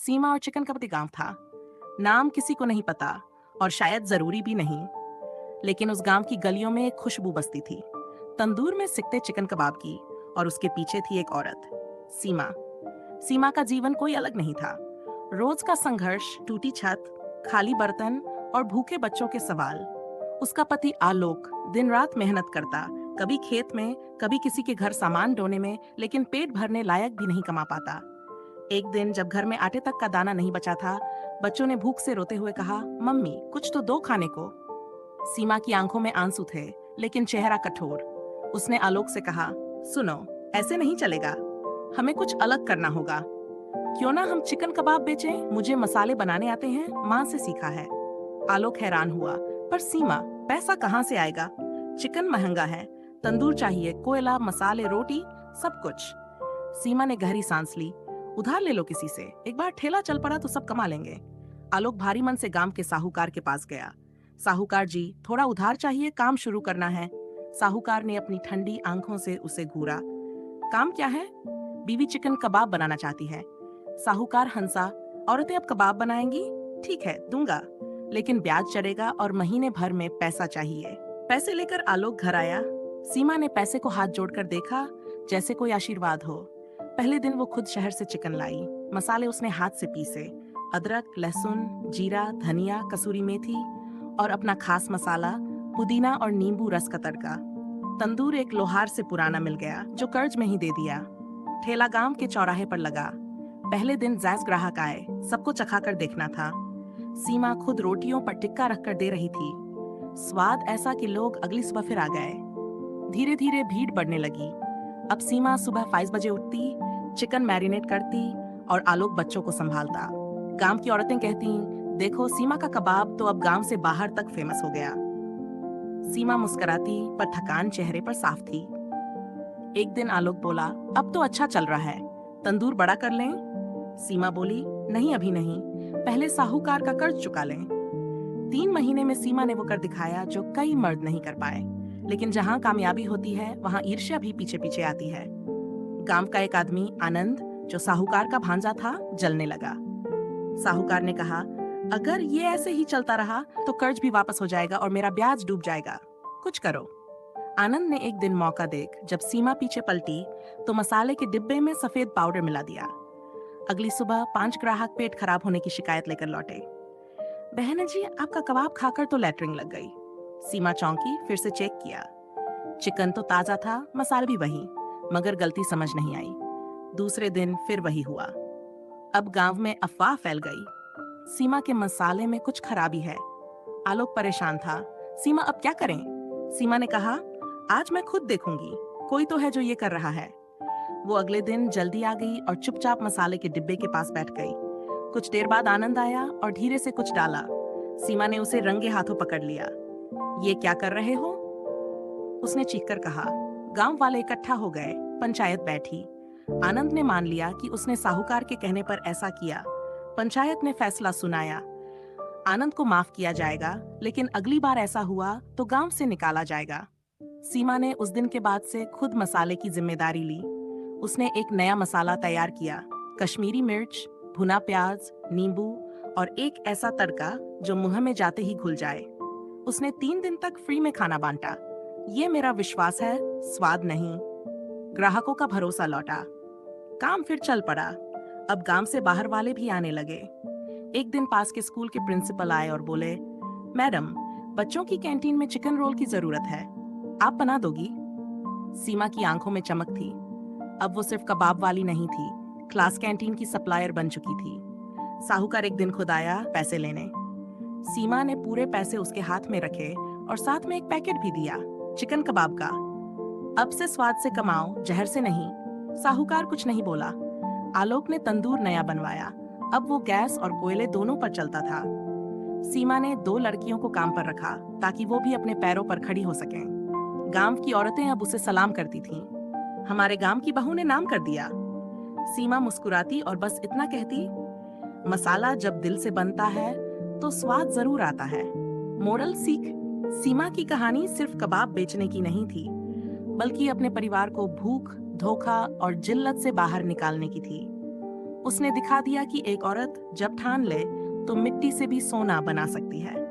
सीमा और चिकन का गांव था। नाम किसी को नहीं पता और शायद जरूरी भी नहीं। लेकिन उस गांव की गलियों में एक खुशबू बसती थी, तंदूर में सिकते चिकन कबाब की। और उसके पीछे थी एक औरत, सीमा। सीमा का जीवन कोई अलग नहीं था। रोज का संघर्ष, टूटी छत, खाली बर्तन और भूखे बच्चों के सवाल। उसका पति आलोक दिन रात मेहनत करता, कभी खेत में, कभी किसी के घर सामान ढोने में, लेकिन पेट भरने लायक भी नहीं कमा पाता। एक दिन जब घर में आटे तक का दाना नहीं बचा था, बच्चों ने भूख से रोते हुए कहा, मम्मी कुछ तो दो खाने को। सीमा की आंखों में आंसू थे, लेकिन चेहरा कठोर। उसने आलोक से कहा, सुनो, ऐसे नहीं चलेगा, हमें कुछ अलग करना होगा। क्यों ना हम चिकन कबाब बेचें? मुझे मसाले बनाने आते हैं, माँ से सीखा है। आलोक हैरान हुआ, पर सीमा, पैसा कहाँ से आएगा? चिकन महंगा है, तंदूर चाहिए, कोयला, मसाले, रोटी, सब कुछ। सीमा ने गहरी सांस ली। उधार ले लो किसी से, एक बार ठेला चल पड़ा तो सब कमा लेंगे। आलोक भारी मन से गांव के साहूकार के पास गया। साहूकार जी, थोड़ा उधार चाहिए, काम शुरू करना है। साहूकार ने अपनी ठंडी आंखों से उसे घूरा। काम क्या है? बीवी चिकन कबाब बनाना चाहती है। साहूकार हंसा। औरतें अब कबाब बनाएंगी? ठीक है, दूंगा, लेकिन ब्याज चढ़ेगा और महीने भर में पैसा चाहिए। पैसे लेकर आलोक घर आया। सीमा ने पैसे को हाथ जोड़कर देखा, जैसे कोई आशीर्वाद हो। पहले दिन वो खुद शहर से चिकन लाई। मसाले उसने हाथ से पीसे, अदरक, लहसुन, जीरा, धनिया, कसूरी मेथी और अपना खास मसाला, पुदीना और नींबू रस का तड़का। तंदूर एक लोहार से पुराना मिल गया, जो कर्ज में ही दे दिया। ठेला गांव के चौराहे पर लगा। पहले दिन 10 ग्राहक आए, सबको चखाकर देखना था। सीमा खुद रोटियों पर टिक्का रखकर दे रही थी। स्वाद ऐसा कि लोग अगली सुबह फिर आ गए। धीरे धीरे भीड़ बढ़ने लगी। अब सीमा सुबह 5 बजे उठती, चिकन मैरिनेट करती और आलोक बच्चों को संभालता। गांव की औरतें कहती, देखो, सीमा का कबाब तो अब गांव से बाहर तक फेमस हो गया। सीमा मुस्कुराती, पर थकान चेहरे पर साफ थी। एक दिन आलोक बोला, अब तो अच्छा चल रहा है, तंदूर बड़ा कर लें? सीमा बोली, नहीं, अभी नहीं, पहले साहूकार का कर्ज चुका लें। 3 महीने में सीमा ने वो कर दिखाया जो कई मर्द नहीं कर पाए। लेकिन जहाँ कामयाबी होती है, वहाँ ईर्ष्या भी पीछे पीछे आती है। गांव का एक आदमी, आनंद, जो साहूकार का भांजा था, जलने लगा। साहूकार ने कहा, अगर ये ऐसे ही चलता रहा तो कर्ज भी वापस हो जाएगा और मेरा ब्याज डूब जाएगा। कुछ करो। आनंद ने एक दिन मौका देख, जब सीमा पीछे पलटी तो मसाले के डिब्बे में सफेद पाउडर मिला दिया। अगली सुबह 5 ग्राहक पेट खराब होने की शिकायत लेकर लौटे। बहन जी, आपका कबाब खाकर तो लैट्रिन लग गई। सीमा चौंकी, फिर से चेक किया। चिकन तो ताजा था, मसाले भी वही, मगर गलती समझ नहीं आई। दूसरे दिन फिर वही हुआ। अब गांव में अफवाह फैल गई, सीमा के मसाले में कुछ खराबी है। आलोक परेशान था। सीमा, अब क्या करें? सीमा ने कहा, आज मैं खुद देखूंगी, कोई तो है जो ये कर रहा है। वो अगले दिन जल्दी आ गई और चुपचाप मसाले के डिब्बे के पास बैठ गई। कुछ देर बाद आनंद आया और धीरे से कुछ डाला। सीमा ने उसे रंगे हाथों पकड़ लिया। ये क्या कर रहे हो? उसने चीखकर कहा। गांव वाले इकट्ठा हो गए, पंचायत बैठी। आनंद ने मान लिया कि उसने साहूकार के कहने पर ऐसा किया। पंचायत ने फैसला सुनाया। आनंद को माफ किया जाएगा, लेकिन अगली बार ऐसा हुआ तो गांव से निकाला जाएगा। सीमा ने उस दिन के बाद से खुद मसाले की जिम्मेदारी ली। उसने एक नया मसाला तैयार किया, कश्मीरी मिर्च, भुना प्याज, नींबू और एक ऐसा तड़का जो मुंह में जाते ही घुल जाए। उसने 3 दिन तक फ्री में खाना बांटा। ये मेरा विश्वास है, स्वाद नहीं। ग्राहकों का भरोसा लौटा। काम फिर चल पड़ा। अब गांव से बाहर वाले भी आने लगे। एक दिन पास के स्कूल के प्रिंसिपल आए और बोले, मैडम, बच्चों की कैंटीन में चिकन रोल की जरूरत है, आप बना दोगी? सीमा की आंखों में चमक थी। अब वो सिर्फ कबाब वाली नहीं थी, क्लास कैंटीन की सप्लायर बन चुकी थी। साहूकार एक दिन खुद आया पैसे लेने। सीमा ने पूरे पैसे उसके हाथ में रखे और साथ में एक पैकेट भी दिया, चिकन कबाब का। अब से स्वाद से कमाओ, जहर से नहीं। साहूकार कुछ नहीं बोला। आलोक ने तंदूर नया बनवाया। अब वो गैस और कोयले दोनों पर चलता था। सीमा ने 2 लड़कियों को काम पर रखा ताकि वो भी अपने पैरों पर खड़ी हो सकें। गांव की औरतें अब उसे सलाम करती थीं। हमारे गांव की बहू ने नाम कर दिया। सीमा मुस्कुराती और बस इतना कहती, मसाला जब दिल से बनता है तो स्वाद जरूर आता है। मोरल सीख। सीमा की कहानी सिर्फ कबाब बेचने की नहीं थी, बल्कि अपने परिवार को भूख, धोखा और जिल्लत से बाहर निकालने की थी। उसने दिखा दिया कि एक औरत जब ठान ले तो मिट्टी से भी सोना बना सकती है।